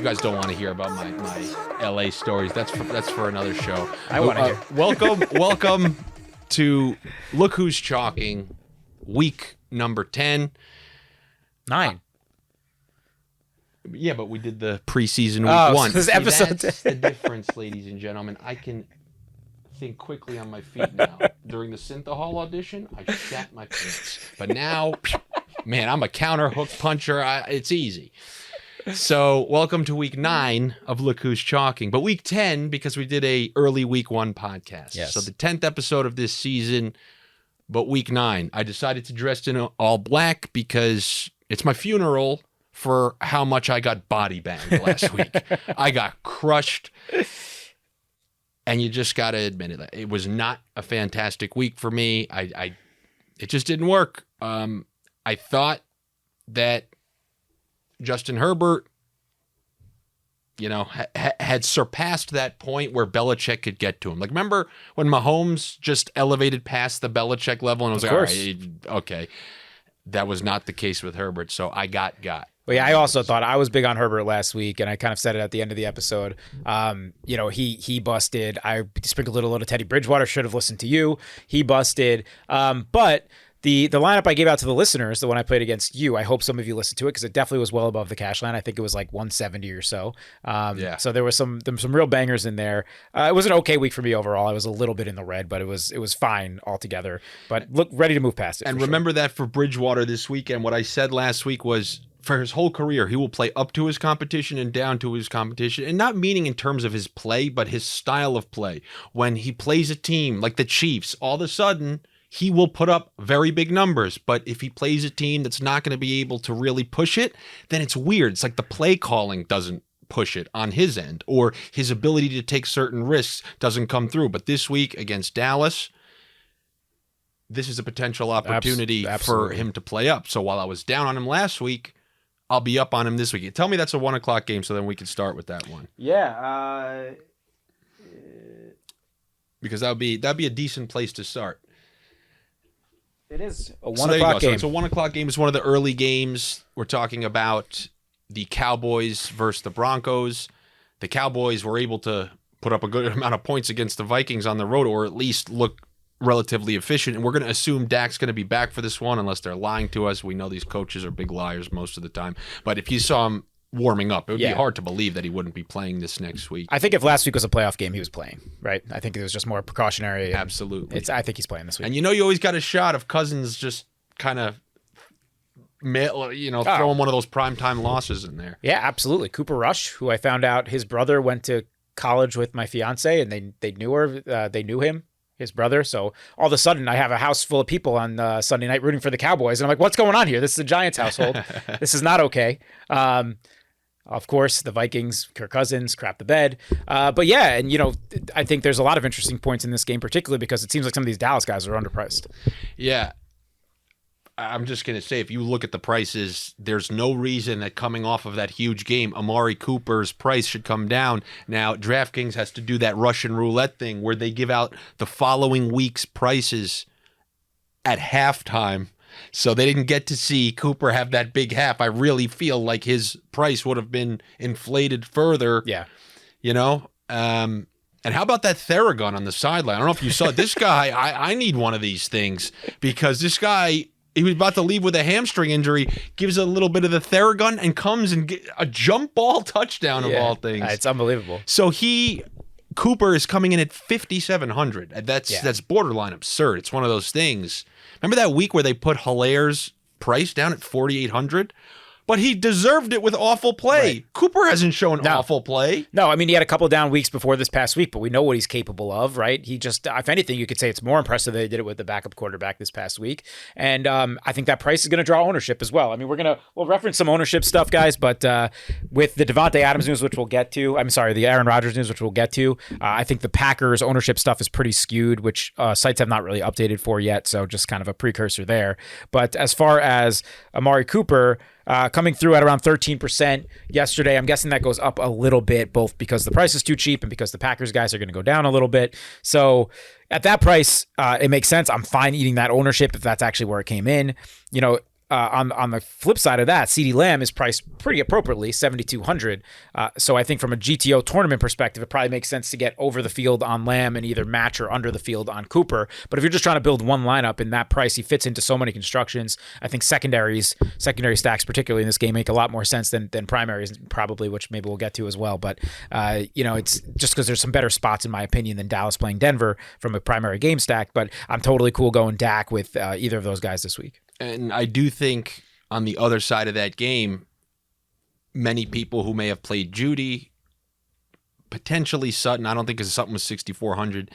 You guys don't want to hear about my LA stories. That's for another show. I want to hear. Welcome to Look Who's Chalking, week number 10. 9. Yeah, but we did the preseason week 1. So this episode. That's the difference, ladies and gentlemen. I can think quickly on my feet now. During the Synth Hall audition, I shat my pants. But now, man, I'm a counter hook puncher. It's easy. So, welcome to week 9 of Look Who's Chalking. But week 10, because we did a early week 1 podcast. Yes. So, the 10th episode of this season, but week 9. I decided to dress in all black because it's my funeral for how much I got body banged last week. I got crushed. And you just got to admit it. It was not a fantastic week for me. It just didn't work. I thought that Justin Herbert, had surpassed that point where Belichick could get to him. Like, remember when Mahomes just elevated past the Belichick level and I was like, all right, okay. That was not the case with Herbert, so I got. Well, yeah, I also thought I was big on Herbert last week, and I kind of said it at the end of the episode. He busted. I sprinkled a little Teddy Bridgewater. Should have listened to you. He busted. But the lineup I gave out to the listeners, the one I played against you, I hope some of you listened to it because it definitely was well above the cash line. I think it was like 170 or so. Yeah. So there was some real bangers in there. It was an okay week for me overall. I was a little bit in the red, but it was fine altogether. But look, ready to move past it. And remember that for Bridgewater this weekend, what I said last week was, for his whole career, he will play up to his competition and down to his competition. And not meaning in terms of his play, but his style of play. When he plays a team like the Chiefs, all of a sudden, he will put up very big numbers. But if he plays a team that's not going to be able to really push it, then it's weird. It's like the play calling doesn't push it on his end, or his ability to take certain risks doesn't come through. But this week against Dallas, this is a potential opportunity for him to play up. So while I was down on him last week, I'll be up on him this week. Tell me that's a 1 o'clock game, so then we can start with that one. Yeah. Because that'd be a decent place to start. It is a 1 o'clock game. So it's a 1 o'clock game. It's one of the early games. We're talking about the Cowboys versus the Broncos. The Cowboys were able to put up a good amount of points against the Vikings on the road, or at least look relatively efficient. And we're going to assume Dak's going to be back for this one unless they're lying to us. We know these coaches are big liars most of the time. But if you saw him warming up, it would be hard to believe that he wouldn't be playing this next week. I think if last week was a playoff game, he was playing, right? I think it was just more precautionary. Absolutely. I think he's playing this week. And you always got a shot of Cousins just kind of throwing one of those primetime losses in there. Yeah, absolutely. Cooper Rush, who I found out his brother went to college with my fiance, and they knew her. They knew him, his brother. So all of a sudden, I have a house full of people on Sunday night rooting for the Cowboys, and I'm like, "What's going on here? This is a Giants household. This is not okay." Of course, the Vikings, Kirk Cousins, crap the bed. But yeah, and I think there's a lot of interesting points in this game, particularly because it seems like some of these Dallas guys are underpriced. Yeah. I'm just going to say, if you look at the prices, there's no reason that coming off of that huge game, Amari Cooper's price should come down. Now, Draftkings has to do that Russian roulette thing where they give out the following week's prices at halftime. So they didn't get to see Cooper have that big half. I really feel like his price would have been inflated further. Yeah. And how about that Theragun on the sideline? I don't know if you saw it. This guy, I need one of these things because this guy, he was about to leave with a hamstring injury, gives a little bit of the Theragun and comes and get a jump ball touchdown of all things. It's unbelievable. So Cooper is coming in at 5,700. That's borderline absurd. It's one of those things. Remember that week where they put Hilaire's price down at 4,800? But he deserved it with awful play. Right. Cooper hasn't shown awful play. No, I mean, he had a couple down weeks before this past week, but we know what he's capable of, right? He just, if anything, you could say it's more impressive that they did it with the backup quarterback this past week. And I think that price is going to draw ownership as well. I mean, we'll reference some ownership stuff, guys, but with the Davonte Adams news, which we'll get to, the Aaron Rodgers news, which we'll get to, I think the Packers ownership stuff is pretty skewed, which sites have not really updated for yet, so just kind of a precursor there. But as far as Amari Cooper, coming through at around 13% yesterday. I'm guessing that goes up a little bit, both because the price is too cheap and because the Packers guys are going to go down a little bit. So at that price, it makes sense. I'm fine eating that ownership if that's actually where it came in. on the flip side of that, CeeDee Lamb is priced pretty appropriately, 7,200. So I think from a GTO tournament perspective, it probably makes sense to get over the field on Lamb and either match or under the field on Cooper. But if you're just trying to build one lineup in that price, he fits into so many constructions. I think secondary stacks, particularly in this game, make a lot more sense than primaries, probably, which maybe we'll get to as well. But it's just because there's some better spots in my opinion than Dallas playing Denver from a primary game stack. But I'm totally cool going Dak with either of those guys this week. And I do think on the other side of that game, many people who may have played Judy, potentially Sutton, I don't think because Sutton was 6,400.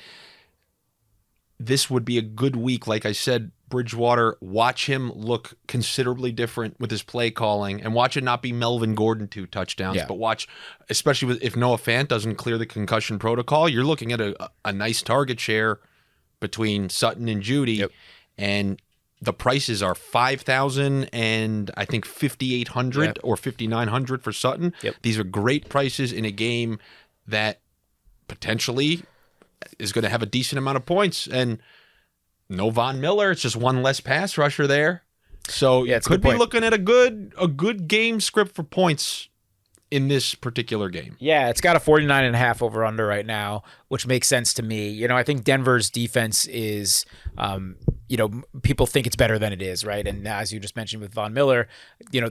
This would be a good week. Like I said, Bridgewater, watch him look considerably different with his play calling and watch it not be Melvin Gordon 2 touchdowns, but watch, especially if Noah Fant doesn't clear the concussion protocol, you're looking at a nice target share between Sutton and Judy. And the prices are 5,000 and I think 5,800 or 5,900 for Sutton. These are great prices in a game that potentially is going to have a decent amount of points. And no Von Miller, it's just one less pass rusher there. So you could be looking at a good game script for points in this particular game. Yeah, it's got a 49.5 over under right now, which makes sense to me. I think Denver's defense is, people think it's better than it is, right? And as you just mentioned with Von Miller,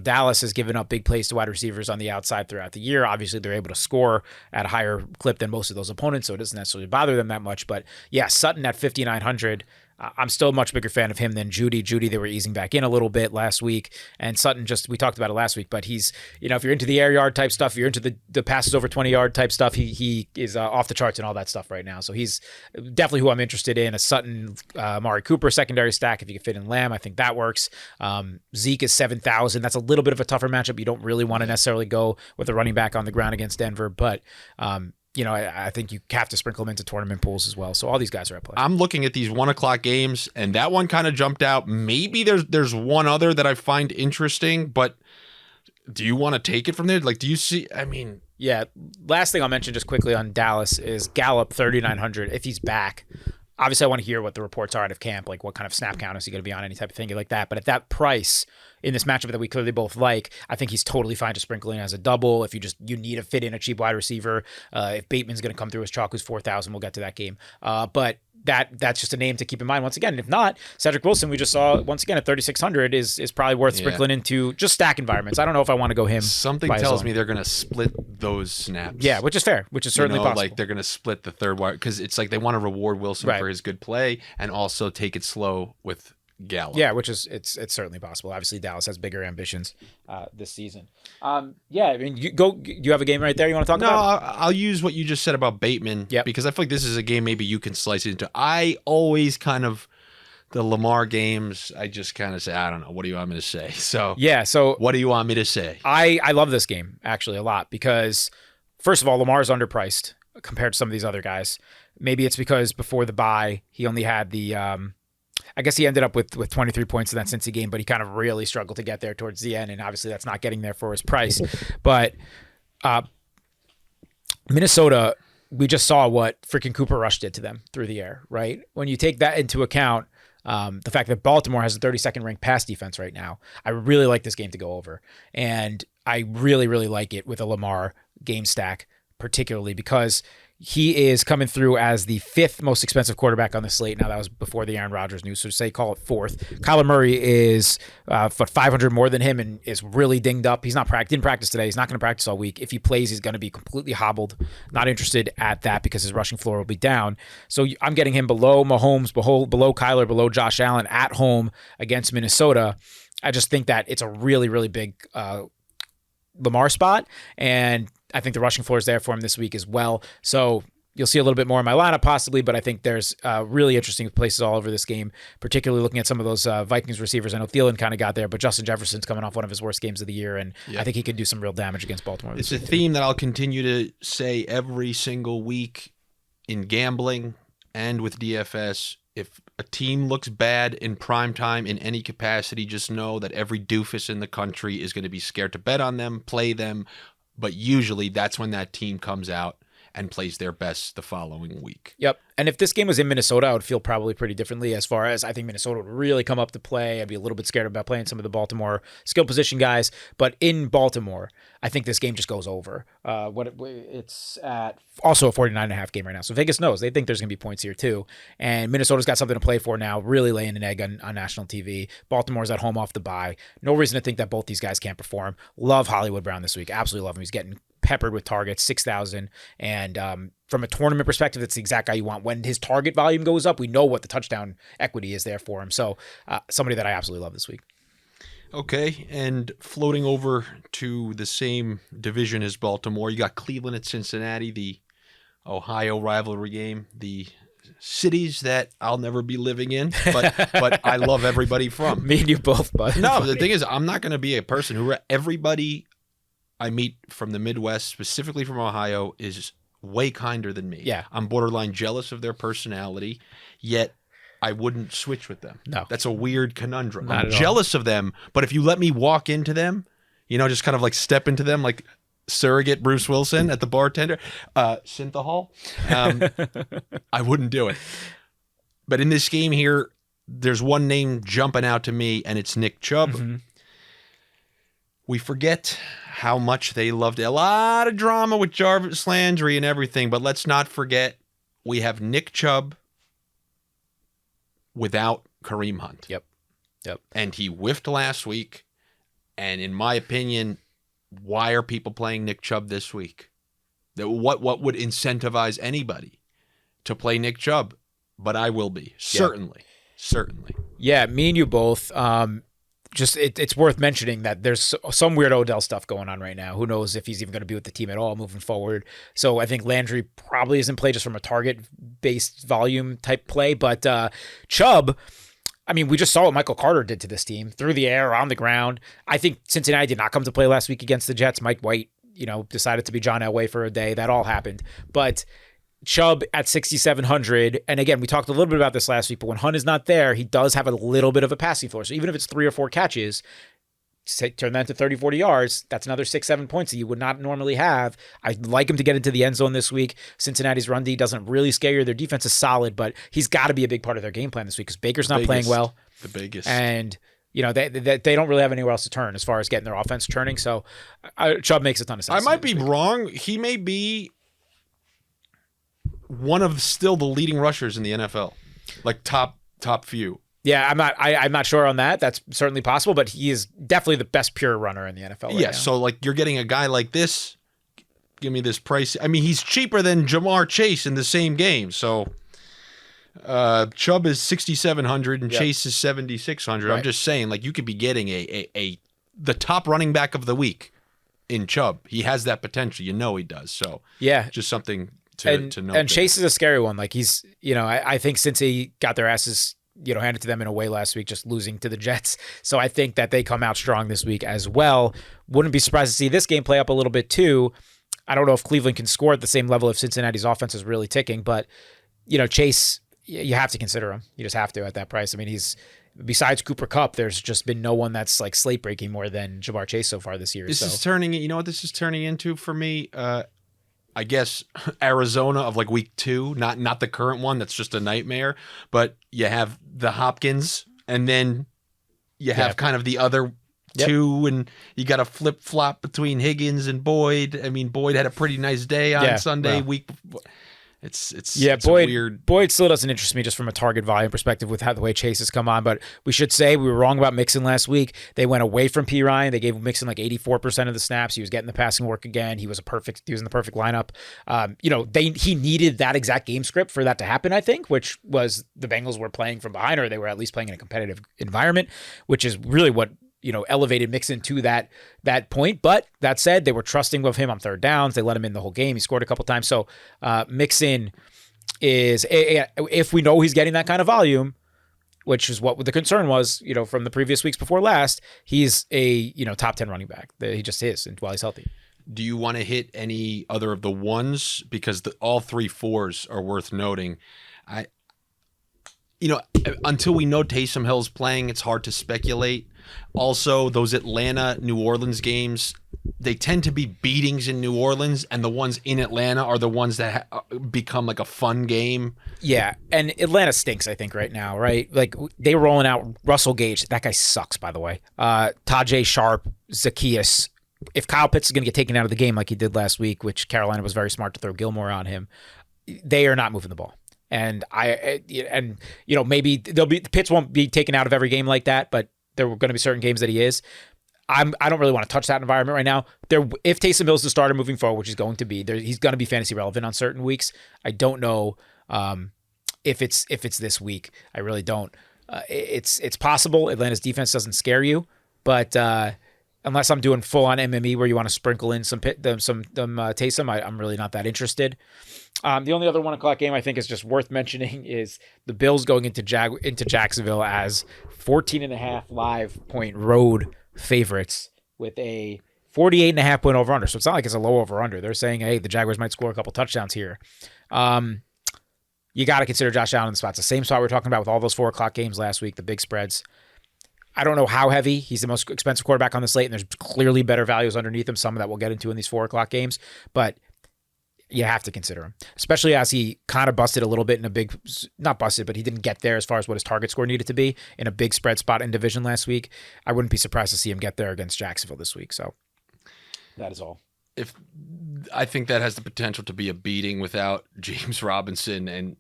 Dallas has given up big plays to wide receivers on the outside throughout the year. Obviously, they're able to score at a higher clip than most of those opponents, so it doesn't necessarily bother them that much. But yeah, Sutton at 5,900. I'm still a much bigger fan of him than Judy. They were easing back in a little bit last week. And Sutton, we talked about it last week, but he's, if you're into the air yard type stuff, if you're into the passes over 20 yard type stuff, he is off the charts and all that stuff right now. So he's definitely who I'm interested in. A Sutton, Amari Cooper secondary stack, if you can fit in Lamb, I think that works. Zeke is 7,000. That's a little bit of a tougher matchup. You don't really want to necessarily go with a running back on the ground against Denver, but I think you have to sprinkle them into tournament pools as well. So all these guys are at play. I'm looking at these 1:00 games, and that one kind of jumped out. Maybe there's one other that I find interesting, but do you want to take it from there? Like, do you see? I mean, yeah. Last thing I'll mention just quickly on Dallas is Gallup 3,900. If he's back, obviously I want to hear what the reports are out of camp, like what kind of snap count is he going to be on, any type of thing like that. But at that price, in this matchup that we clearly both like, I think he's totally fine to sprinkle in as a double. If you need to fit in a cheap wide receiver, if Bateman's going to come through as chalk, who's 4,000, we'll get to that game. But that's just a name to keep in mind once again. And if not, Cedric Wilson, we just saw once again at 3,600 is probably worth sprinkling into just stack environments. I don't know if I want to go him. Something tells me they're going to split those snaps. Yeah, which is fair, which is certainly possible. Like they're going to split the third wide because it's like they want to reward Wilson for his good play and also take it slow with Gallup. Yeah, which is it's certainly possible. Obviously, Dallas has bigger ambitions this season. I mean, you have a game right there you want to talk about? No, I'll use what you just said about Bateman because I feel like this is a game maybe you can slice it into. I always kind of the Lamar games, I just kind of say, I don't know, what do you want me to say? So what do you want me to say? I love this game actually a lot because first of all, Lamar's underpriced compared to some of these other guys. Maybe it's because before the bye, he only had the I guess he ended up with 23 points in that Cincy game, but he kind of really struggled to get there towards the end, and obviously that's not getting there for his price. But Minnesota, we just saw what freaking Cooper Rush did to them through the air, right? When you take that into account, the fact that Baltimore has a 32nd ranked pass defense right now, I really like this game to go over. And I really, really like it with a Lamar game stack, particularly because he is coming through as the 5th most expensive quarterback on the slate. Now, that was before the Aaron Rodgers news, so say call it 4th. Kyler Murray is 500 more than him and is really dinged up. He's didn't practice today. He's not going to practice all week. If he plays, he's going to be completely hobbled. Not interested at that because his rushing floor will be down. So I'm getting him below Mahomes, below Kyler, below Josh Allen at home against Minnesota. I just think that it's a really, really big Lamar spot, and I think the rushing floor is there for him this week as well. So you'll see a little bit more in my lineup possibly, but I think there's really interesting places all over this game, particularly looking at some of those Vikings receivers. I know Thielen kind of got there, but Justin Jefferson's coming off one of his worst games of the year, and I think he could do some real damage against Baltimore. It's a theme that I'll continue to say every single week in gambling and with DFS. If a team looks bad in prime time in any capacity, just know that every doofus in the country is going to be scared to bet on them, play them. But usually that's when that team comes out and plays their best the following week. Yep. And if this game was in Minnesota, I would feel probably pretty differently, as far as I think Minnesota would really come up to play. I'd be a little bit scared about playing some of the Baltimore skill position guys. But in Baltimore, I think this game just goes over. It's at also a 49.5 game right now. So Vegas knows. They think there's going to be points here too. And Minnesota's got something to play for now, really laying an egg on national TV. Baltimore's at home off the bye. No reason to think that both these guys can't perform. Love Hollywood Brown this week. Absolutely love him. He's getting peppered with targets, 6,000. And from a tournament perspective, that's the exact guy you want. When his target volume goes up, we know what the touchdown equity is there for him. So somebody that I absolutely love this week. Okay, and floating over to the same division as Baltimore, you got Cleveland at Cincinnati, the Ohio rivalry game, the cities that I'll never be living in, but I love everybody from. Me and you both, bud. No, the thing is, I'm not going to be a person who everybody I meet from the Midwest, specifically from Ohio, is way kinder than me. Yeah. I'm borderline jealous of their personality, yet I wouldn't switch with them. No. That's a weird conundrum. Not I'm jealous of them, but if you let me walk into them, just kind of like step into them like surrogate Bruce Wilson at the bartender, Synthahol, I wouldn't do it. But in this game here, there's one name jumping out to me, and it's Nick Chubb. Mm-hmm. We forget how much they loved a lot of drama with Jarvis Landry and everything, but let's not forget we have Nick Chubb without Kareem Hunt. Yep. And he whiffed last week, and in my opinion, why are people playing Nick Chubb this week? What would incentivize anybody to play Nick Chubb? But I will be. Certainly. Yeah, me and you both. It's worth mentioning that there's some weird Odell stuff going on right now. Who knows if he's even going to be with the team at all moving forward. So I think Landry probably isn't played just from a target-based volume type play. But Chubb, I mean, we just saw what Michael Carter did to this team. Through the air, on the ground. I think Cincinnati did not come to play last week against the Jets. Mike White, decided to be John Elway for a day. That all happened. But Chubb at 6,700. And again, we talked a little bit about this last week, but when Hunt is not there, he does have a little bit of a passing floor. So even if it's 3 or 4 catches, turn that into 30, 40 yards, that's another 6-7 points that you would not normally have. I'd like him to get into the end zone this week. Cincinnati's run D doesn't really scare you. Their defense is solid, but he's got to be a big part of their game plan this week because Baker's not playing well. The biggest. And they don't really have anywhere else to turn as far as getting their offense turning. So Chubb makes a ton of sense. I might be wrong. He may be one of still the leading rushers in the NFL, like top few. Yeah, I'm not sure on that. That's certainly possible, but he is definitely the best pure runner in the NFL right now. So like you're getting a guy like this, give me this price. I mean, he's cheaper than Jamar Chase in the same game. So Chubb is 6,700 and Chase is 7,600. Right. I'm just saying, like, you could be getting the top running back of the week in Chubb. He has that potential. He does. So yeah, just something to know. And Chase is a scary one. Like he's, I think since he got their asses, handed to them in a way last week, just losing to the Jets. So I think that they come out strong this week as well. Wouldn't be surprised to see this game play up a little bit too. I don't know if Cleveland can score at the same level if Cincinnati's offense is really ticking, but Chase, you have to consider him. You just have to at that price. I mean, besides Cooper Kupp, there's just been no one that's like slate breaking more than Jamar Chase so far this year. This is turning. You know what this is turning into for me? I guess Arizona of like week 2, not the current one. That's just a nightmare. But you have the Hopkins, and then you have kind of the other two, and you got a flip flop between Higgins and Boyd. I mean, Boyd had a pretty nice day on Sunday week before. It's weird. Boyd still doesn't interest me just from a target volume perspective with how the way Chase has come on. But we should say we were wrong about Mixon last week. They went away from P. Ryan. They gave Mixon like 84% of the snaps. He was getting the passing work again. He was in the perfect lineup. He needed that exact game script for that to happen, I think, which was the Bengals were playing from behind, or they were at least playing in a competitive environment, which is really what elevated Mixon to that point. But that said, they were trusting of him on third downs. They let him in the whole game. He scored a couple times. So Mixon is, if we know he's getting that kind of volume, which is what the concern was, from the previous weeks before last, he's a, top 10 running back. He just is while he's healthy. Do you want to hit any other of the ones? Because all 3 4s are worth noting. Until we know Taysom Hill's playing, it's hard to speculate. Also, those Atlanta, New Orleans games, they tend to be beatings in New Orleans, and the ones in Atlanta are the ones that become like a fun game. Yeah, and Atlanta stinks, I think, right now, right? Like, they were rolling out Russell Gage. That guy sucks, by the way. Tajay Sharp, Zacchaeus. If Kyle Pitts is going to get taken out of the game like he did last week, which Carolina was very smart to throw Gilmore on him, they are not moving the ball. And maybe Pitts won't be taken out of every game like that, but there are going to be certain games that he is. I don't really want to touch that environment right now. If Taysom Hill's the starter moving forward, which he's going to be, he's going to be fantasy relevant on certain weeks. I don't know if it's this week. I really don't. It's possible. Atlanta's defense doesn't scare you, but unless I'm doing full on MME where you want to sprinkle in some Taysom, I'm really not that interested. The only other 1:00 game I think is just worth mentioning is the Bills going into Jacksonville as 14.5 live point road favorites with a 48.5 point over under. So it's not like it's a low over under. They're saying, hey, the Jaguars might score a couple touchdowns here. You got to consider Josh Allen in the spot. It's the same spot we were talking about with all those 4:00 games last week, the big spreads. I don't know how heavy. He's the most expensive quarterback on the slate, and there's clearly better values underneath him, some that we'll get into in these 4:00 games. But you have to consider him, especially as he kind of busted a little bit in a big, not busted, but he didn't get there as far as what his target score needed to be in a big spread spot in division last week. I wouldn't be surprised to see him get there against Jacksonville this week. So that is all. I think that has the potential to be a beating without James Robinson, and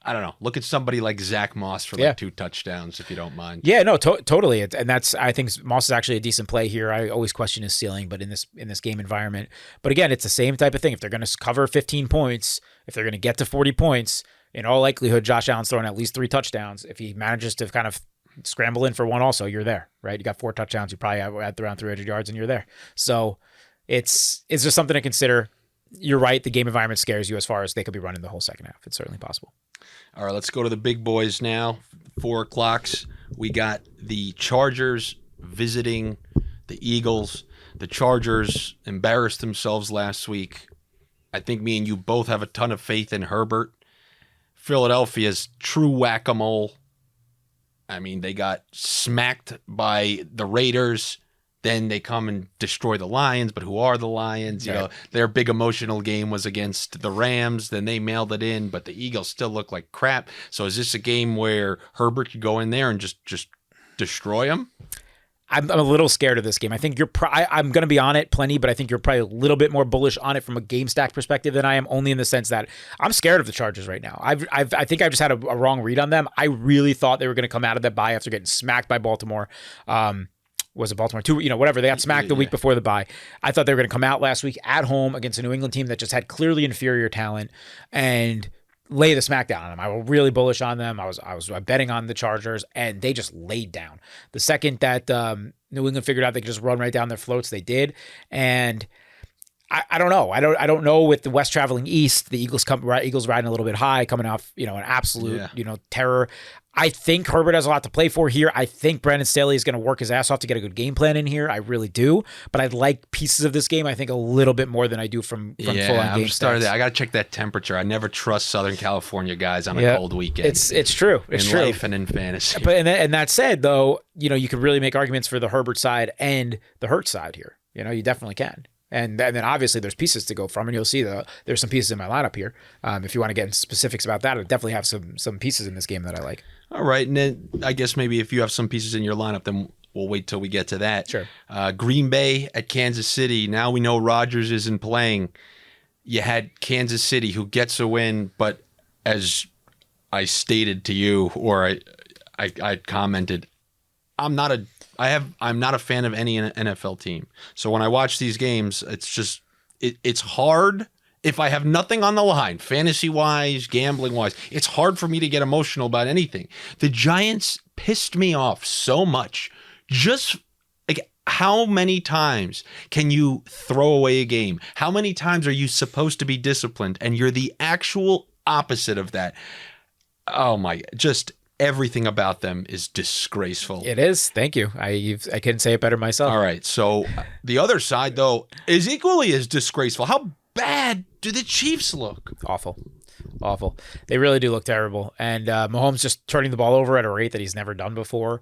I don't know. Look at somebody like Zach Moss for 2 touchdowns, if you don't mind. Yeah, no, totally. And I think Moss is actually a decent play here. I always question his ceiling, but in this game environment. But again, it's the same type of thing. If they're going to cover 15 points, if they're going to get to 40 points, in all likelihood, Josh Allen's throwing at least 3 touchdowns. If he manages to kind of scramble in for one also, you're there, right? You got 4 touchdowns. You probably add around 300 yards and you're there. So it's just something to consider. You're right. The game environment scares you as far as they could be running the whole second half. It's certainly possible. All right, let's go to the big boys now. 4:00. We got the Chargers visiting the Eagles. The Chargers embarrassed themselves last week. I think me and you both have a ton of faith in Herbert. Philadelphia's true whack-a-mole. I mean, they got smacked by the Raiders. Then they come and destroy the Lions, but who are the Lions? You know, their big emotional game was against the Rams. Then they mailed it in, but the Eagles still look like crap. So is this a game where Herbert could go in there and just destroy them? I'm a little scared of this game. I think I'm going to be on it plenty, but I think you're probably a little bit more bullish on it from a game stack perspective than I am, only in the sense that I'm scared of the Chargers right now. I think I just had a wrong read on them. I really thought they were going to come out of that bye after getting smacked by Baltimore. Was it Baltimore 2? Whatever. They got smacked the week before the bye. I thought they were going to come out last week at home against a New England team that just had clearly inferior talent and lay the smackdown on them. I was really bullish on them. I was betting on the Chargers, and they just laid down. The second that New England figured out they could just run right down their floats, they did. And I don't know. I don't know with the West traveling east, the Eagles riding a little bit high, coming off an absolute terror. I think Herbert has a lot to play for here. I think Brandon Staley is going to work his ass off to get a good game plan in here. I really do. But I like pieces of this game, I think, a little bit more than I do from full-on game stats. I got to check that temperature. I never trust Southern California guys on a cold weekend. It's true. It's true. In life and in fantasy. But and that said, though, you could really make arguments for the Herbert side and the Hurts side here. You definitely can. And then obviously there's pieces to go from, and you'll see there's some pieces in my lineup here. If you want to get into specifics about that, I definitely have some pieces in this game that I like. All right, and then I guess maybe if you have some pieces in your lineup, then we'll wait till we get to that. Sure. Green Bay at Kansas City. Now we know Rodgers isn't playing. You had Kansas City who gets a win, but as I stated to you, or I commented, I'm not a fan of any NFL team. So when I watch these games, it's hard. If I have nothing on the line, fantasy-wise, gambling-wise, it's hard for me to get emotional about anything. The Giants pissed me off so much. Just like, how many times can you throw away a game? How many times are you supposed to be disciplined and you're the actual opposite of that? Oh my, just everything about them is disgraceful. It is. Thank you. I couldn't say it better myself. All right. So the other side, though, is equally as disgraceful. How bad do the Chiefs look? Awful. Awful. They really do look terrible. And Mahomes just turning the ball over at a rate that he's never done before.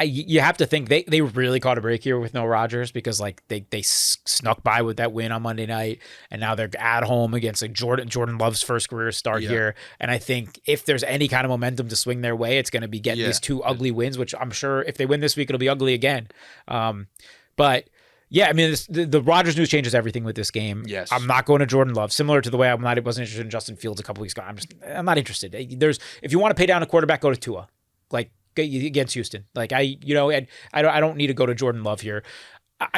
You have to think they really caught a break here with no Rodgers, because like they snuck by with that win on Monday night, and now they're at home against like Jordan Love's first career start here. And I think if there's any kind of momentum to swing their way, it's going to be getting these two ugly wins, which I'm sure if they win this week, it'll be ugly again. But yeah, I mean, the Rodgers news changes everything with this game. Yes. I'm not going to Jordan Love, similar to the way I wasn't interested in Justin Fields a couple weeks ago. I'm not interested. If you want to pay down a quarterback, go to Tua, like against Houston. Like I don't need to go to Jordan Love here.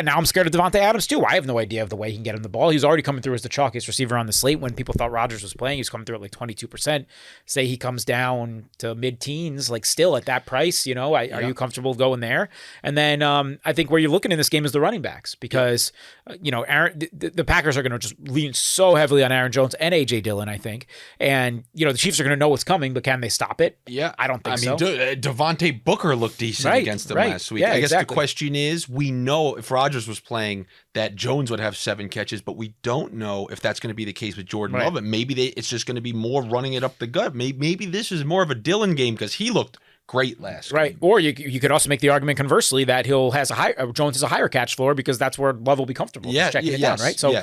Now I'm scared of Davonte Adams too. I have no idea of the way he can get him the ball. He's already coming through as the chalkiest receiver on the slate. When people thought Rodgers was playing, he's coming through at like 22%. Say he comes down to mid-teens, like still at that price, are you comfortable going there? And then I think where you're looking in this game is the running backs, because the Packers are going to just lean so heavily on Aaron Jones and AJ Dillon, I think. And the Chiefs are going to know what's coming, but can they stop it? Yeah, I don't think so. Devontae Booker looked decent against them last week. Yeah, I guess the question is, we know if Rodgers was playing that Jones would have 7 catches, but we don't know if that's going to be the case with Jordan Love. And maybe it's just going to be more running it up the gut. Maybe this is more of a Dillon game, because he looked great last game. Or you could also make the argument conversely that Jones has a higher catch floor, because that's where Love will be comfortable checking it down, right? So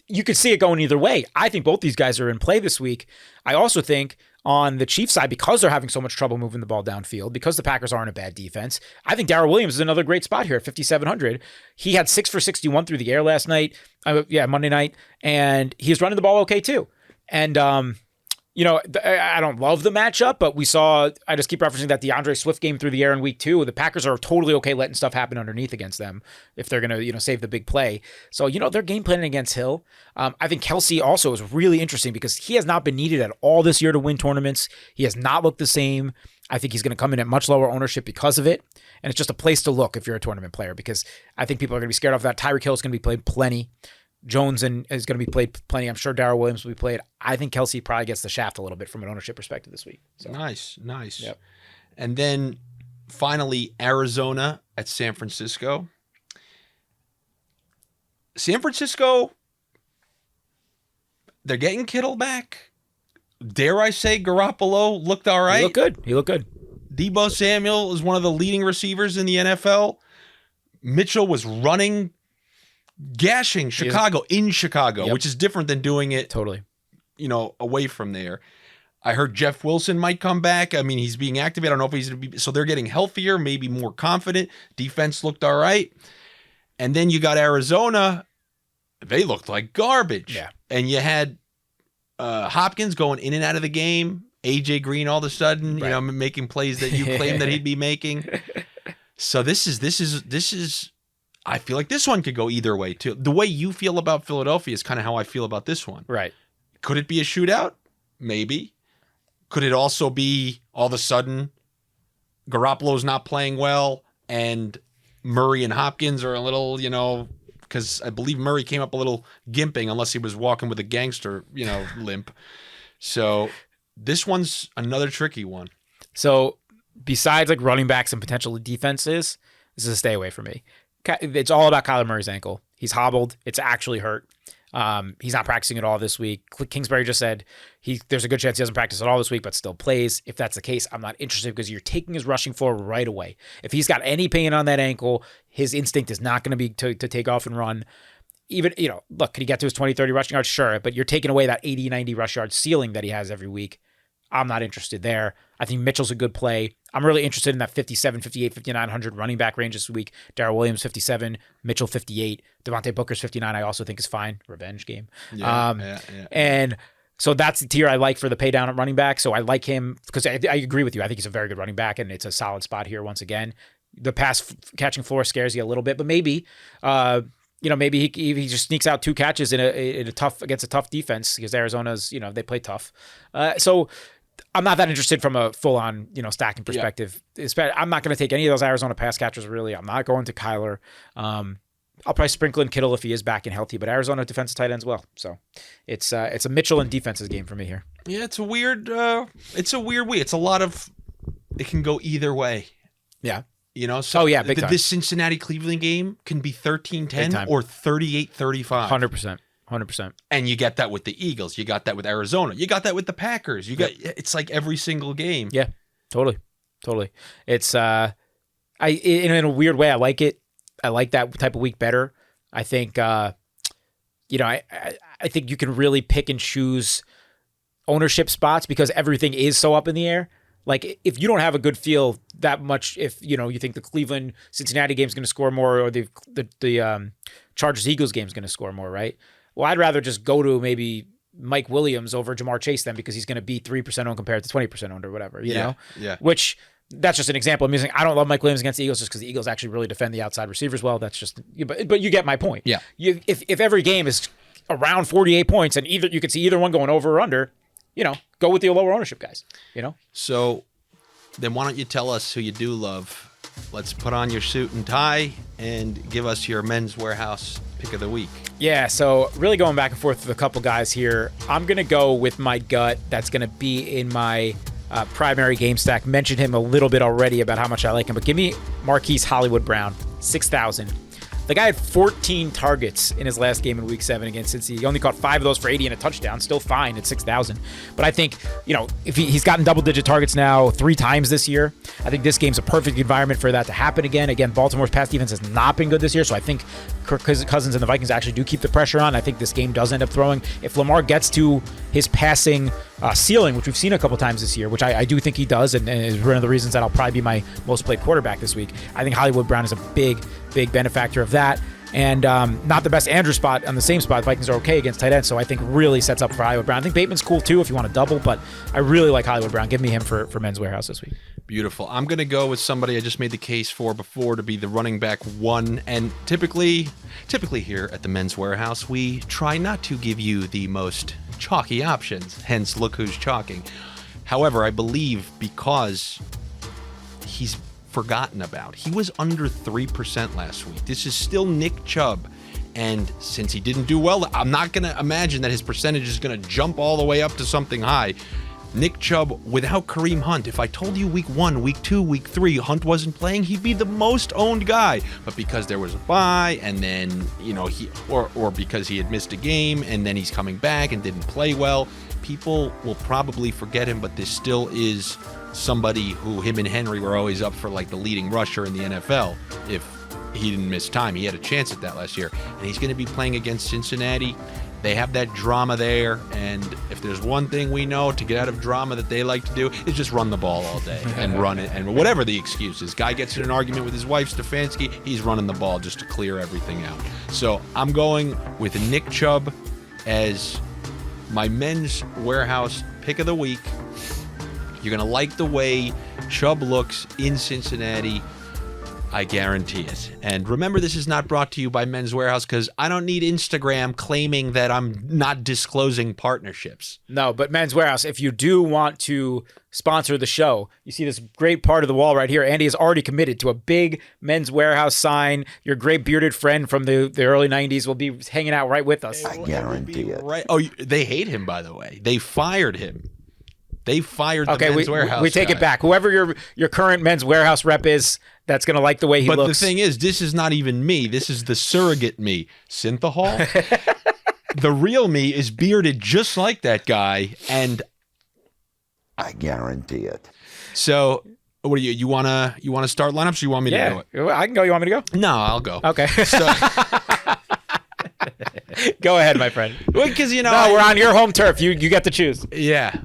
you could see it going either way. I think both these guys are in play this week. I also think on the Chiefs side, because they're having so much trouble moving the ball downfield, because the Packers aren't a bad defense, I think Daryl Williams is another great spot here at 5,700. He had 6 for 61 through the air last night. Monday night. And he's running the ball okay too. And, I don't love the matchup, but I just keep referencing that DeAndre Swift game through the air in week 2. The Packers are totally okay letting stuff happen underneath against them if they're going to, save the big play. So, they're game planning against Hill. I think Kelsey also is really interesting, because he has not been needed at all this year to win tournaments. He has not looked the same. I think he's going to come in at much lower ownership because of it. And it's just a place to look if you're a tournament player, because I think people are going to be scared of that. Tyreek Hill is going to be played plenty. Jones is going to be played plenty. I'm sure Daryl Williams will be played. I think Kelsey probably gets the shaft a little bit from an ownership perspective this week. So. Nice. Yep. And then finally, Arizona at San Francisco. San Francisco, they're getting Kittle back. Dare I say Garoppolo looked all right? He looked good. Deebo Samuel is one of the leading receivers in the NFL. Mitchell was gashing Chicago in Chicago, which is different than doing it totally, away from there. I heard Jeff Wilson might come back. I mean, he's being activated. I don't know if he's going to be. So they're getting healthier, maybe more confident. Defense looked all right. And then you got Arizona. They looked like garbage. Yeah. And you had Hopkins going in and out of the game. AJ Green all of a sudden, making plays that you claimed that he'd be making. So this is. I feel like this one could go either way too. The way you feel about Philadelphia is kind of how I feel about this one. Right. Could it be a shootout? Maybe. Could it also be all of a sudden Garoppolo's not playing well and Murray and Hopkins are a little, because I believe Murray came up a little gimping, unless he was walking with a gangster, limp. So this one's another tricky one. So besides like running backs and potential defenses, this is a stay away from me. It's all about Kyler Murray's ankle. He's hobbled. It's actually hurt. He's not practicing at all this week. Kingsbury just said there's a good chance he doesn't practice at all this week, but still plays. If that's the case, I'm not interested, because you're taking his rushing forward right away. If he's got any pain on that ankle, his instinct is not going to be to take off and run. Even, look, could he get to his 20, 30 rushing yards? Sure, but you're taking away that 80, 90 rush yard ceiling that he has every week. I'm not interested there. I think Mitchell's a good play. I'm really interested in that 57, 58, 5,900 running back range this week. Daryl Williams, 57. Mitchell, 58. Devontae Booker's 59, I also think is fine. Revenge game. Yeah. And so that's the tier I like for the pay down at running back. So I like him because I agree with you. I think he's a very good running back, and it's a solid spot here once again. The pass catching floor scares you a little bit, but maybe maybe he just sneaks out 2 catches against a tough defense, because Arizona's, they play tough. So I'm not that interested from a full-on, stacking perspective. Yeah. I'm not going to take any of those Arizona pass catchers, really. I'm not going to Kyler. I'll probably sprinkle in Kittle if he is back and healthy, but Arizona defensive tight ends well. So it's a Mitchell and defenses game for me here. Yeah, it's a weird way. It's a lot of, it can go either way. Yeah. Big time. This Cincinnati-Cleveland game can be 13-10 or 38-35. 100%. 100%. And you get that with the Eagles. You got that with Arizona. You got that with the Packers. It's like every single game. Yeah, totally. It's in a weird way, I like it. I like that type of week better. I think I think you can really pick and choose ownership spots because everything is so up in the air. Like if you don't have a good feel that much, if you think the Cleveland Cincinnati game is going to score more or the Chargers Eagles game is going to score more, right? Well, I'd rather just go to maybe Mike Williams over Jamar Chase then because he's going to be 3% owned compared to 20% owned or whatever, you know? Yeah. Which that's just an example. I'm using. I don't love Mike Williams against the Eagles just because the Eagles actually really defend the outside receivers well. That's just, but you get my point. Yeah. If every game is around 48 points and you could see either one going over or under, go with the lower ownership guys, So then why don't you tell us who you do love? Let's put on your suit and tie and give us your Men's Warehouse pick of the week. Yeah, so really going back and forth with a couple guys here. I'm going to go with my gut. That's going to be in my primary game stack. Mentioned him a little bit already about how much I like him, but give me Marquis Hollywood Brown, 6,000. The guy had 14 targets in his last game in Week 7 against Cincy. He only caught 5 of those for 80 and a touchdown. Still fine at 6,000. But I think, if he's gotten double-digit targets now 3 times this year, I think this game's a perfect environment for that to happen again. Again, Baltimore's pass defense has not been good this year, so I think Kirk Cousins and the Vikings actually do keep the pressure on. I think this game does end up throwing. If Lamar gets to his passing ceiling, which we've seen a couple times this year, which I do think he does, and is one of the reasons that I'll probably be my most played quarterback this week, I think Hollywood Brown is a big benefactor of that. And not the best Andrew spot on the same spot. Vikings are okay against tight ends, so I think really sets up for Hollywood Brown. I think Bateman's cool too if you want to double, but I really like Hollywood Brown. Give me him for Men's Warehouse this week. Beautiful. I'm going to go with somebody I just made the case for before to be the running back 1. And typically here at the Men's Warehouse, we try not to give you the most chalky options. Hence, look who's chalking. However, I believe because he's forgotten about. He was under 3% last week. This is still Nick Chubb. And since he didn't do well, I'm not going to imagine that his percentage is going to jump all the way up to something high. Nick Chubb without Kareem Hunt. If I told you week 1, week 2, week 3, Hunt wasn't playing, he'd be the most owned guy. But because there was a bye, and then, or because he had missed a game, and then he's coming back and didn't play well, people will probably forget him, but this still is somebody who him and Henry were always up for like the leading rusher in the NFL. If he didn't miss time, he had a chance at that last year. And he's going to be playing against Cincinnati. They have that drama there, and if there's one thing we know to get out of drama that they like to do is just run the ball all day and run it, and whatever the excuse is. Guy gets in an argument with his wife, Stefanski, he's running the ball just to clear everything out. So I'm going with Nick Chubb as my Men's Warehouse pick of the week. You're going to like the way Chubb looks in Cincinnati. I guarantee it. And remember, this is not brought to you by Men's Warehouse because I don't need Instagram claiming that I'm not disclosing partnerships. No, but Men's Warehouse, if you do want to sponsor the show, you see this great part of the wall right here. Andy has already committed to a big Men's Warehouse sign. Your great bearded friend from the early 90s will be hanging out right with us. I guarantee it. Right. Oh, they hate him, by the way. They fired him. They fired the Men's Warehouse we take guy. It back. Whoever your current Men's Warehouse rep is, that's going to like the way he looks. But the thing is, this is not even me. This is the surrogate me. Synthahol? The real me is bearded just like that guy, and I guarantee it. So, what do you want to start lineups, or you want me to do it? I can go. You want me to go? No, I'll go. Okay. So, go ahead, my friend. Because we're on your home turf. You get to choose. Yeah.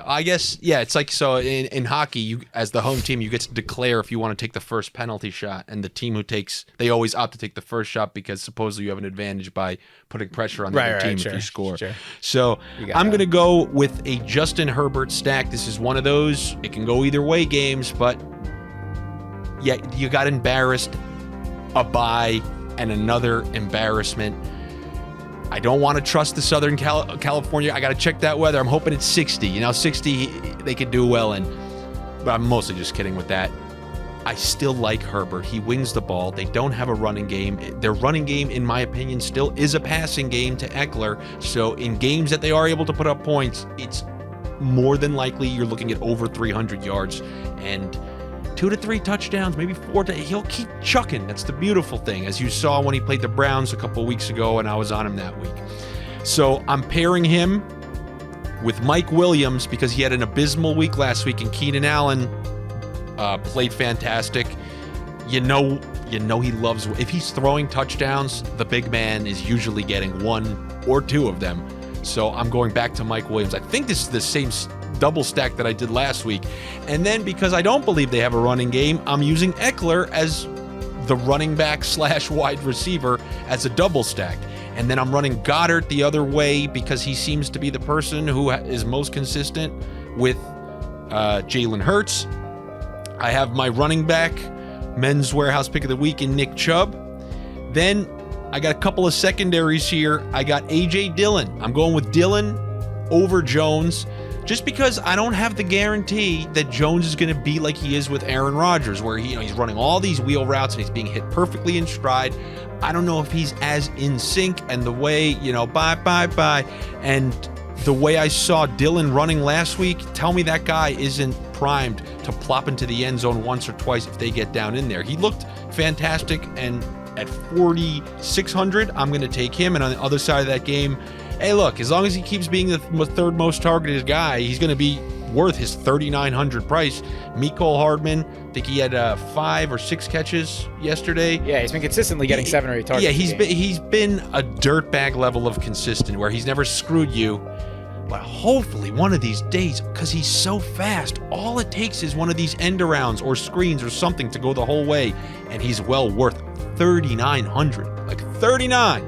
I guess it's like so in hockey. You as the home team, you get to declare if you want to take the first penalty shot, and the team who takes they always opt to take the first shot because supposedly you have an advantage by putting pressure on the other team if you score. Sure. So I'm going to go with a Justin Herbert stack. This is one of those. It can go either way games, but yeah, you got embarrassed, a bye, and another embarrassment. I don't want to trust the Southern California. I got to check that weather. I'm hoping it's 60. 60 they could do well in. But I'm mostly just kidding with that. I still like Herbert. He wings the ball. They don't have a running game. Their running game, in my opinion, still is a passing game to Eckler. So in games that they are able to put up points, it's more than likely you're looking at over 300 yards and 2 to 3 touchdowns, maybe 4 to he'll keep chucking. That's the beautiful thing, as you saw when he played the Browns a couple of weeks ago, and I was on him that week. So I'm pairing him with Mike Williams because he had an abysmal week last week, and Keenan Allen played fantastic. You know he loves, if he's throwing touchdowns, the big man is usually getting one or two of them. So I'm going back to Mike Williams. I think this is the same double stack that I did last week. And then because I don't believe they have a running game, I'm using Eckler as the running back / wide receiver as a double stack. And then I'm running Goddard the other way because he seems to be the person who is most consistent with Jalen Hurts. I have my running back, men's warehouse pick of the week in Nick Chubb. Then I got a couple of secondaries here. I got A.J. Dillon. I'm going with Dillon over Jones just because I don't have the guarantee that Jones is going to be like he is with Aaron Rodgers, where he's running all these wheel routes and he's being hit perfectly in stride. I don't know if he's as in sync, and the way, bye. And the way I saw Dillon running last week, tell me that guy isn't primed to plop into the end zone once or twice if they get down in there. He looked fantastic, and at 4,600, I'm going to take him. And on the other side of that game, hey, look, as long as he keeps being the third most targeted guy, he's going to be worth his 3,900 price. Mecole Hardman, I think he had 5 or 6 catches yesterday. Yeah, he's been consistently getting 7 or 8 targets. Yeah, he's been a dirtbag level of consistent where he's never screwed you. But hopefully one of these days, because he's so fast, all it takes is one of these end arounds or screens or something to go the whole way, and he's well worth 3,900. Like 39.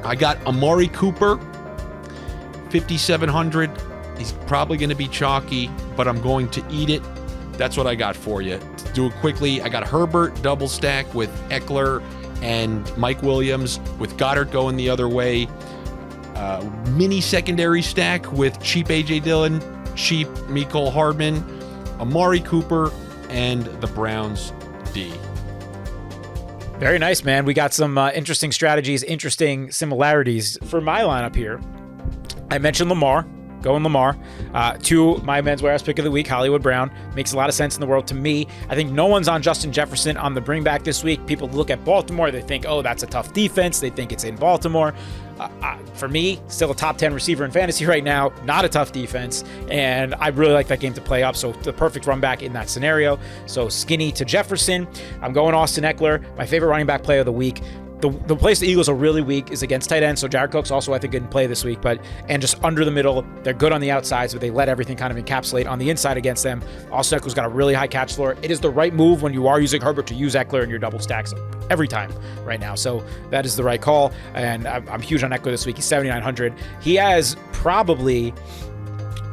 I got Amari Cooper, 5,700. He's probably going to be chalky, but I'm going to eat it. That's what I got for you. To do it quickly, I got Herbert double stack with Eckler and Mike Williams, with Goddard going the other way. Mini secondary stack with cheap A.J. Dillon, cheap Mecole Hardman, Amari Cooper, and the Browns D. Very nice, man. We got some interesting strategies, interesting similarities for my lineup here. I mentioned Lamar. Going Lamar. To my men's warehouse pick of the week, Hollywood Brown. Makes a lot of sense in the world to me. I think no one's on Justin Jefferson on the bring back this week. People look at Baltimore. They think, oh, that's a tough defense. They think it's in Baltimore. For me, still a top 10 receiver in fantasy right now. Not a tough defense. And I really like that game to play up. So the perfect run back in that scenario. So skinny to Jefferson. I'm going Austin Eckler. My favorite running back play of the week. The place the Eagles are really weak is against tight ends, so Jared Cook's also, I think, good in play this week, and just under the middle. They're good on the outsides, but they let everything kind of encapsulate on the inside against them. Also, Eckler's got a really high catch floor. It is the right move when you are using Herbert to use Eckler in your double stacks every time right now, so that is the right call, and I'm huge on Eckler this week. He's 7,900. He has probably,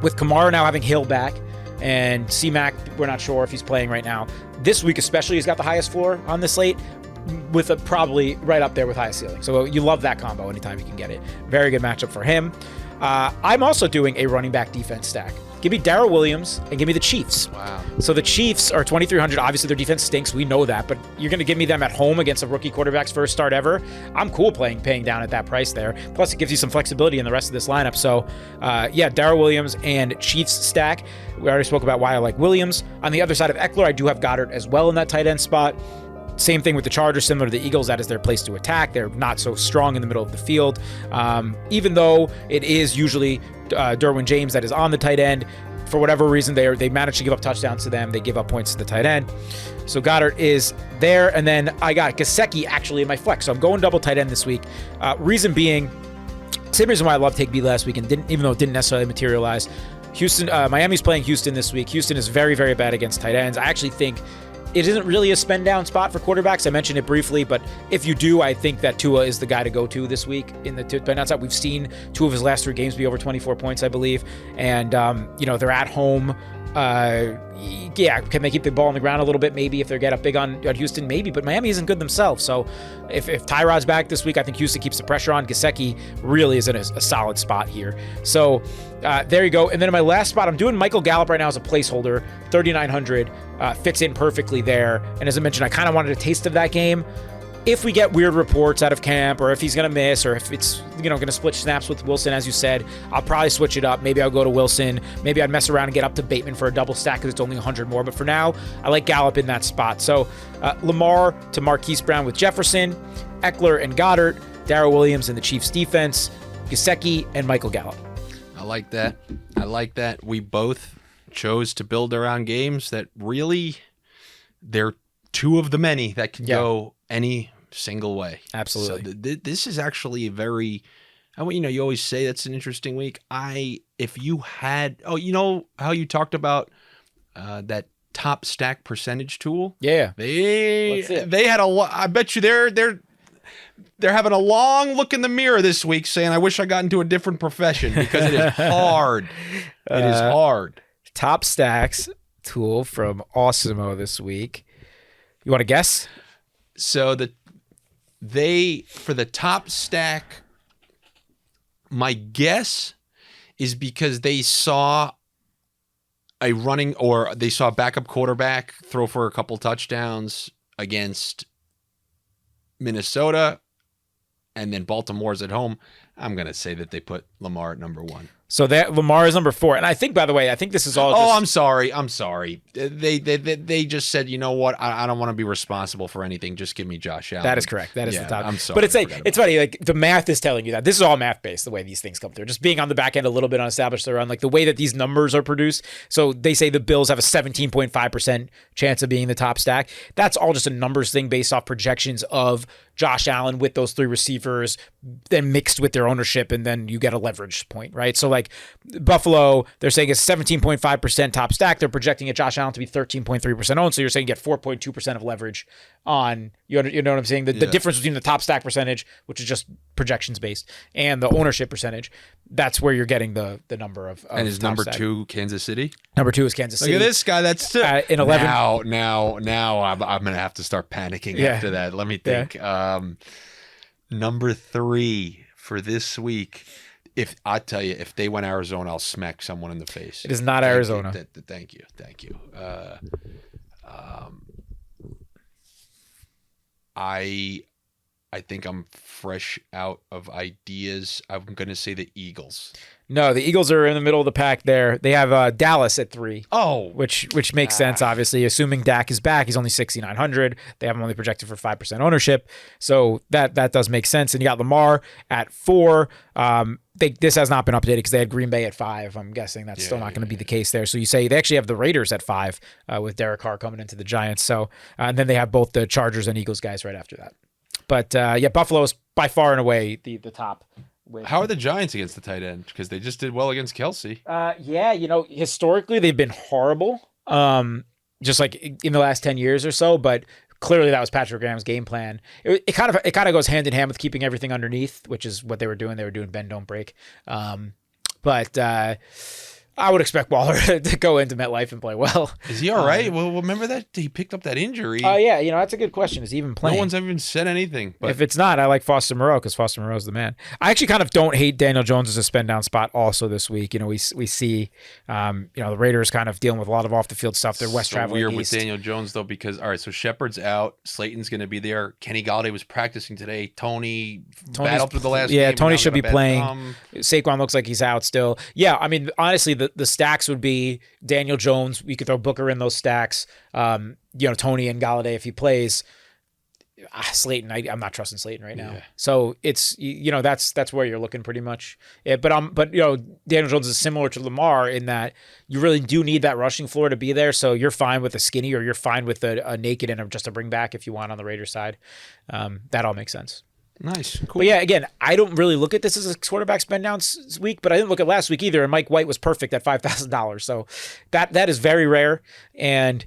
with Kamara now having Hill back, and C-Mac, we're not sure if he's playing right now. This week especially, he's got the highest floor on the slate, with a probably right up there with highest ceiling. So you love that combo anytime you can get it. Very good matchup for him. I'm also doing a running back defense stack. Give me Daryl Williams and give me the Chiefs. Wow. So the Chiefs are 2,300. Obviously, their defense stinks. We know that. But you're going to give me them at home against a rookie quarterback's first start ever. I'm cool paying down at that price there. Plus, it gives you some flexibility in the rest of this lineup. So, Daryl Williams and Chiefs stack. We already spoke about why I like Williams. On the other side of Eckler, I do have Goddard as well in that tight end spot. Same thing with the Chargers, similar to the Eagles. That is their place to attack. They're not so strong in the middle of the field. Even though it is usually Derwin James that is on the tight end, for whatever reason, they manage to give up touchdowns to them. They give up points to the tight end. So Goddard is there. And then I got Gesicki actually in my flex. So I'm going double tight end this week. Reason being, same reason why I loved Higbee last week, and even though it didn't necessarily materialize. Miami's playing Houston this week. Houston is very, very bad against tight ends. I actually think it isn't really a spend down spot for quarterbacks. I mentioned it briefly, but if you do, I think that Tua is the guy to go to this week in the spend down spot. We've seen 2 of his last 3 games be over 24 points, I believe. And, they're at home. Can they keep the ball on the ground a little bit? Maybe if they get up big on Houston, maybe. But Miami isn't good themselves. So if Tyrod's back this week, I think Houston keeps the pressure on. Gesicki really is in a solid spot here. So there you go. And then in my last spot, I'm doing Michael Gallup right now as a placeholder. 3,900 fits in perfectly there. And as I mentioned, I kind of wanted a taste of that game. If we get weird reports out of camp, or if he's going to miss, or if it's going to split snaps with Wilson, as you said, I'll probably switch it up. Maybe I'll go to Wilson. Maybe I'd mess around and get up to Bateman for a double stack because it's only 100 more. But for now, I like Gallup in that spot. So Lamar to Marquis Brown with Jefferson, Eckler and Goddard, Daryl Williams and the Chiefs defense, Gesicki, and Michael Gallup. I like that. We both chose to build around games that really, they're two of the many that can go any single way. Absolutely. So this is actually a very, you always say that's an interesting week. If you had, you know how you talked about that top stack percentage tool? Yeah. They had a lot. I bet you they're having a long look in the mirror this week saying, I wish I got into a different profession, because it is hard. It is hard. Top stacks tool from Awesemo this week. You want to guess? So for the top stack, my guess is because they saw a backup quarterback throw for a couple touchdowns against Minnesota, and then Baltimore's at home. I'm going to say that they put Lamar at number 1. So that Lamar is number 4. And I think, by the way, this is all. I'm sorry. They just said, you know what? I don't want to be responsible for anything. Just give me Josh Allen. That is correct. That is the top. I'm sorry. But it's funny. Like, the math is telling you that this is all math based, the way these things come through. Just being on the back end a little bit unestablished around, like the way that these numbers are produced. So they say the Bills have a 17.5% chance of being the top stack. That's all just a numbers thing based off projections of Josh Allen with those 3 receivers, then mixed with their ownership, and then you get a leverage point, right? So like Buffalo, they're saying it's 17.5% top stack. They're projecting a Josh Allen to be 13.3% owned. So you're saying you get 4.2% of leverage on, you know what I'm saying? The difference between the top stack percentage, which is just projections based, and the ownership percentage, that's where you're getting the number of and is number stack. 2 Kansas City? Number 2 is Kansas City. Look at this guy. That's in 11. Now I'm going to have to start panicking after that. Let me think. Number 3 for this week. If I tell you, if they went Arizona, I'll smack someone in the face. It is not Arizona. Thank you. I think I'm fresh out of ideas. I'm going to say the Eagles. No, the Eagles are in the middle of the pack there. They have Dallas at 3. Oh. Which makes sense, obviously. Assuming Dak is back, he's only 6,900. They have him only projected for 5% ownership. So that does make sense. And you got Lamar at 4. This has not been updated because they had Green Bay at 5. I'm guessing that's still not going to be the case there. So you say they actually have the Raiders at 5 with Derek Carr coming into the Giants. So and then they have both the Chargers and Eagles guys right after that. But Buffalo is by far and away the top. How are the Giants against the tight end? Because they just did well against Kelsey. Historically they've been horrible, just like in the last 10 years or so. But clearly that was Patrick Graham's game plan. It kind of goes hand in hand with keeping everything underneath, which is what they were doing. They were doing bend, don't break. But I would expect Waller to go into MetLife and play well. Is he all right? Well, remember that he picked up that injury. Yeah, that's a good question. Is he even playing? No one's even said anything. But if it's not, I like Foster Moreau because Foster Moreau's the man. I actually kind of don't hate Daniel Jones as a spend down spot also this week. We see, the Raiders kind of dealing with a lot of off the field stuff. They're west traveling weird east. With Daniel Jones though, because all right, so Shepard's out, Slayton's going to be there. Kenny Galladay was practicing today. Tony's battled through the last game. Yeah, Tony should be playing. Saquon looks like he's out still. Yeah, I mean, honestly, the stacks would be Daniel Jones. We could throw Booker in those stacks. Tony and Galladay if he plays. Slayton, I'm not trusting Slayton right now. Yeah. So it's that's where you're looking pretty much. But Daniel Jones is similar to Lamar in that you really do need that rushing floor to be there. So you're fine with a skinny or you're fine with a naked and just a bring back if you want on the Raiders side. That all makes sense. Nice. Cool. But yeah, again, I don't really look at this as a quarterback spend down week, but I didn't look at last week either. And Mike White was perfect at $5,000. So that is very rare. And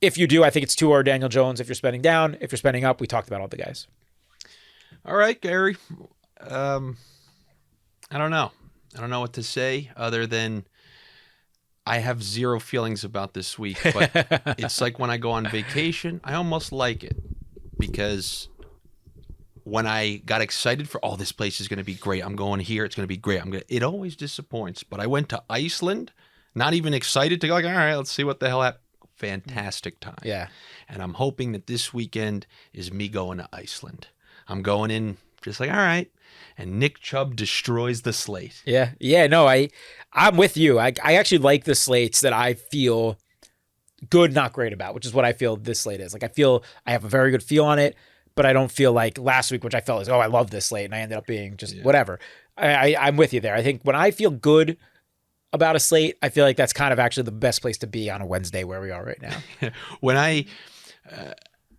if you do, I think it's 2 or Daniel Jones if you're spending down. If you're spending up, we talked about all the guys. All right, Gary. I don't know. I don't know what to say other than I have zero feelings about this week. But it's like when I go on vacation, I almost like it because when I got excited for, this place is going to be great. I'm going here. It's going to be great. It always disappoints. But I went to Iceland, not even excited to go. Like, all right, let's see what the hell happened. Fantastic time. Yeah. And I'm hoping that this weekend is me going to Iceland. I'm going in just like, all right. And Nick Chubb destroys the slate. Yeah. Yeah. No, I'm with you. I actually like the slates that I feel good, not great about, which is what I feel this slate is. Like, I feel I have a very good feel on it. But I don't feel like last week, which I felt like, I love this slate, and I ended up being just whatever. I'm with you there. I think when I feel good about a slate, I feel like that's kind of actually the best place to be on a Wednesday where we are right now. When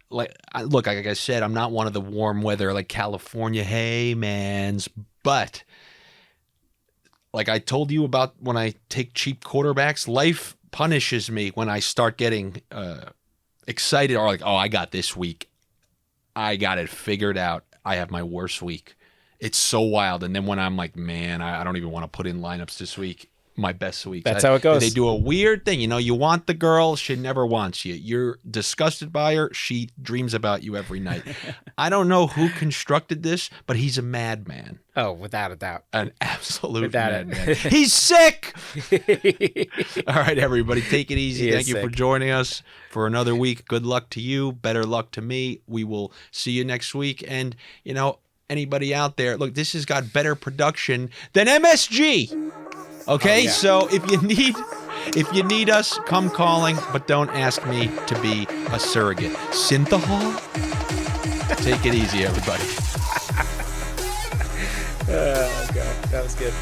look, like I said, I'm not one of the warm weather like California hey mans, but like I told you about when I take cheap quarterbacks, life punishes me when I start getting excited or like, oh, I got this week. I got it figured out. I have my worst week. It's so wild. And then when I'm like, man, I don't even want to put in lineups this week. My best week. That's how it goes. They do a weird thing. You want the girl. She never wants you. You're disgusted by her. She dreams about you every night. I don't know who constructed this, but he's a madman. Oh, without a doubt. An absolute madman. He's sick. All right, everybody, take it easy. Thank you for joining us for another week. Good luck to you. Better luck to me. We will see you next week. And, anybody out there, look, this has got better production than MSG. Okay, so if you need us, come calling, but don't ask me to be a surrogate. Synthahol? Take it easy, everybody. Oh, God, that was good.